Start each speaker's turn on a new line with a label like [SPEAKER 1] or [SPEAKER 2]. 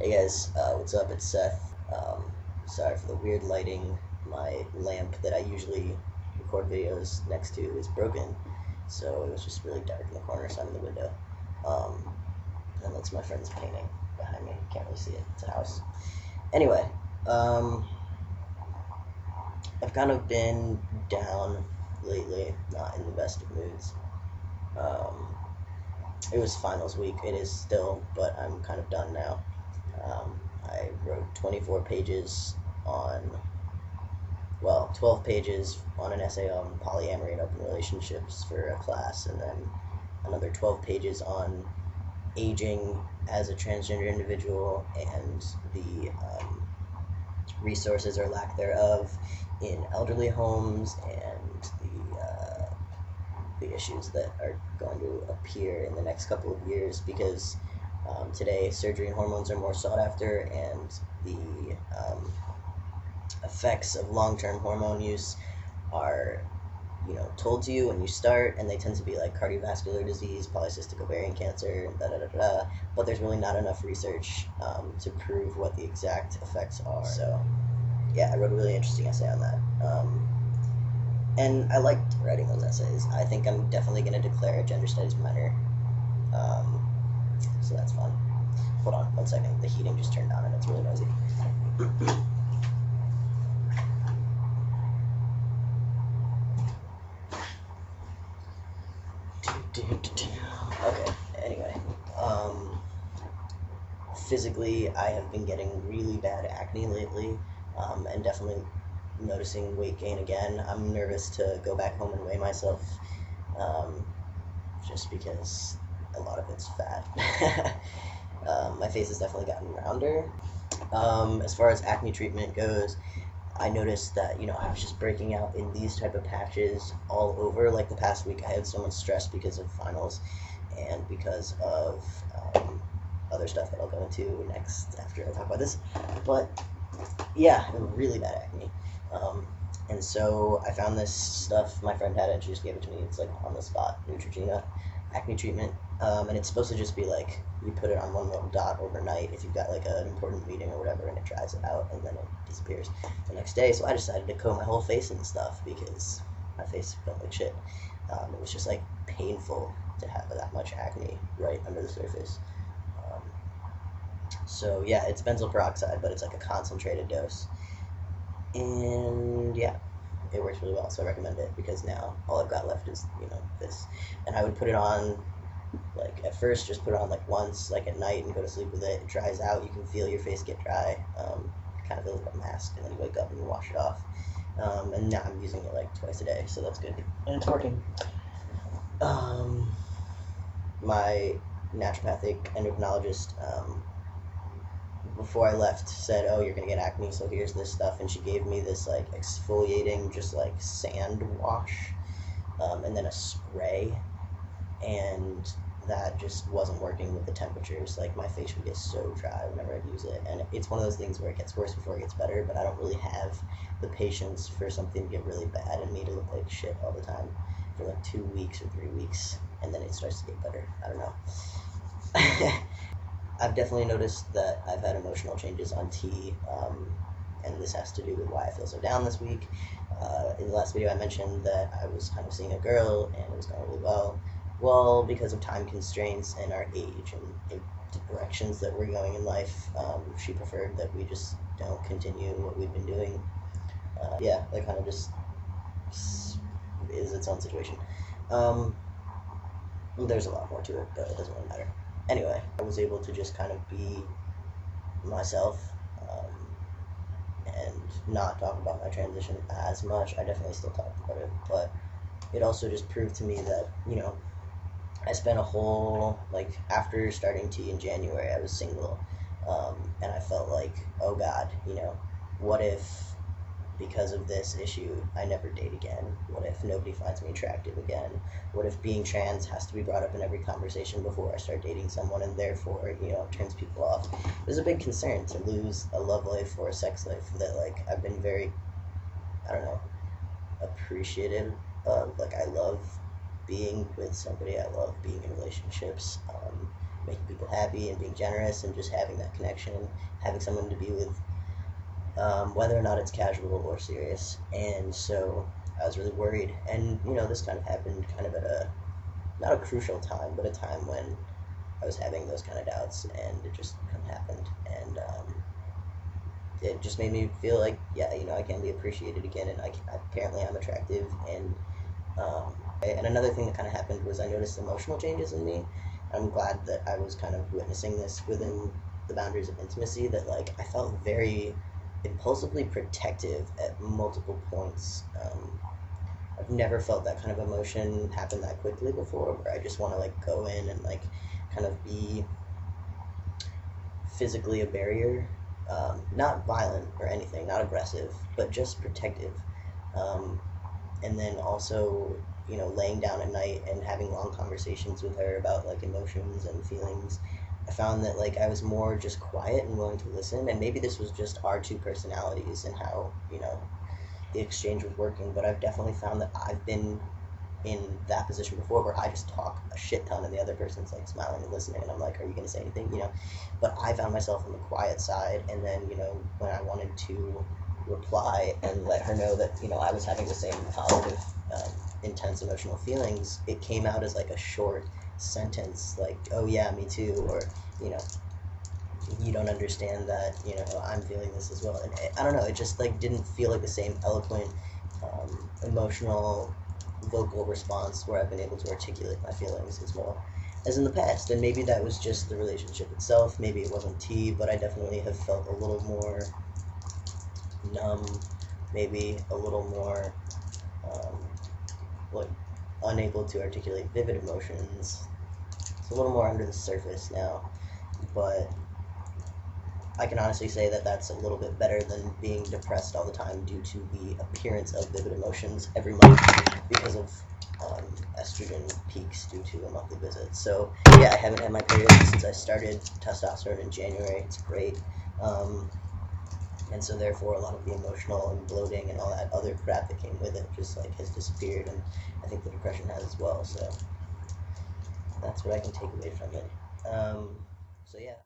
[SPEAKER 1] Hey guys, what's up? It's Seth. Sorry for the weird lighting. My lamp that I usually record videos next to is broken, so it was just really dark in the corner, so I'm in the window. Um, and that's my friend's painting behind me. Can't really see it. It's a house. Anyway, um, I've kind of been down lately, not in the best of moods. Um, it was finals week. It is still, but I'm kind of done now. I wrote 24 pages on, 12 pages on an essay on polyamory and open relationships for a class, and then another 12 pages on aging as a transgender individual and the resources or lack thereof in elderly homes and the issues that are going to appear in the next couple of years because today surgery and hormones are more sought after, and the effects of long-term hormone use are told to you when you start, and they tend to be like cardiovascular disease, polycystic ovarian cancer, da da da da. But there's really not enough research to prove what the exact effects are. So yeah, I wrote a really interesting essay on that. And I liked writing those essays. I think I'm definitely going to declare a gender studies minor. Um, so that's fun. Hold on 1 second. The heating just turned on and it's really noisy. Okay, anyway. Physically, I have been getting really bad acne lately, and definitely noticing weight gain again. I'm nervous to go back home and weigh myself, um, just because a lot of it's fat. My face has definitely gotten rounder. As far as acne treatment goes, I noticed that I was just breaking out in these type of patches all over. Like the past week, I had so much stress because of finals and because of other stuff that I'll go into next after I talk about this. But yeah, really bad acne. And so I found this stuff. My friend had it. She just gave it to me. It's like on the spot Neutrogena acne treatment, and it's supposed to just be like you put it on one little dot overnight if you've got like an important meeting or whatever, and it dries it out, and then it disappears the next day. So I decided to coat my whole face in stuff because my face felt like shit. It was just like painful to have that much acne right under the surface. Um, so yeah, it's benzoyl peroxide, but it's like a concentrated dose, and yeah, it works really well. So I recommend it because now all I've got left is this, and I would put it on like at first just put it on like once, like at night, and go to sleep with it. It dries out. You can feel your face get dry. It kind of feels like a mask, and then you wake up and you wash it off. And now I'm using it like twice a day, so that's good, and it's working. My naturopathic endocrinologist, before I left, said, "Oh, you're gonna get acne, so here's this stuff," and she gave me this like exfoliating, just like sand wash, and then a spray, and that just wasn't working with the temperatures. Like my face would get so dry whenever I'd use it, and it's one of those things where it gets worse before it gets better. But I don't really have the patience for something to get really bad and me to look like shit all the time for like 2 weeks or 3 weeks, and then it starts to get better. I don't know. I've definitely noticed that I've had emotional changes on T, and this has to do with why I feel so down this week. In the last video, I mentioned that I was kind of seeing a girl and it was going really well. Well, because of time constraints and our age and directions that we're going in life, she preferred that we just don't continue what we've been doing. Yeah, that kind of just is its own situation. Um, there's a lot more to it, but it doesn't really matter. Anyway, I was able to just kind of be myself, and not talk about my transition as much. I definitely still talk about it, but it also just proved to me that, I spent a whole, like, after starting T in January, I was single, and I felt like, oh God, what if because of this issue, I never date again? What if nobody finds me attractive again? What if being trans has to be brought up in every conversation before I start dating someone, and therefore, it turns people off? It was a big concern to lose a love life or a sex life that, like, I've been very, I don't know, appreciative of. Like, I love being with somebody. I love being in relationships. making people happy and being generous and just having that connection, having someone to be with, whether or not it's casual or serious. And so I was really worried. And, this kind of happened kind of at not a crucial time, but a time when I was having those kind of doubts, and it just kind of happened. And it just made me feel like, yeah, I can be appreciated again, and apparently I'm attractive. And another thing that kind of happened was I noticed emotional changes in me. I'm glad that I was kind of witnessing this within the boundaries of intimacy, that like I felt very impulsively protective at multiple points. I've never felt that kind of emotion happen that quickly before, where I just want to like go in and like kind of be physically a barrier, not violent or anything, not aggressive, but just protective. Um, and then also, laying down at night and having long conversations with her about like emotions and feelings. I found that like I was more just quiet and willing to listen, and maybe this was just our two personalities and how the exchange was working. But I've definitely found that I've been in that position before, where I just talk a shit ton and the other person's like smiling and listening, and I'm like, are you gonna say anything? But I found myself on the quiet side, and then when I wanted to reply and let her know that I was having the same positive, intense emotional feelings, it came out as like a short sentence, like, oh yeah, me too, or you know you don't understand that I'm feeling this as well. And I don't know, it just like didn't feel like the same eloquent, emotional vocal response where I've been able to articulate my feelings as well as in the past. And maybe that was just the relationship itself, maybe it wasn't tea, but I definitely have felt a little more numb, maybe a little more, um, like unable to articulate vivid emotions. It's a little more under the surface now, but I can honestly say that that's a little bit better than being depressed all the time due to the appearance of vivid emotions every month because of, estrogen peaks due to a monthly visit. So yeah, I haven't had my period since I started testosterone in January. It's great. And so therefore a lot of the emotional and bloating and all that other crap that came with it just like has disappeared, and I think the depression has as well. So that's what I can take away from it. So yeah.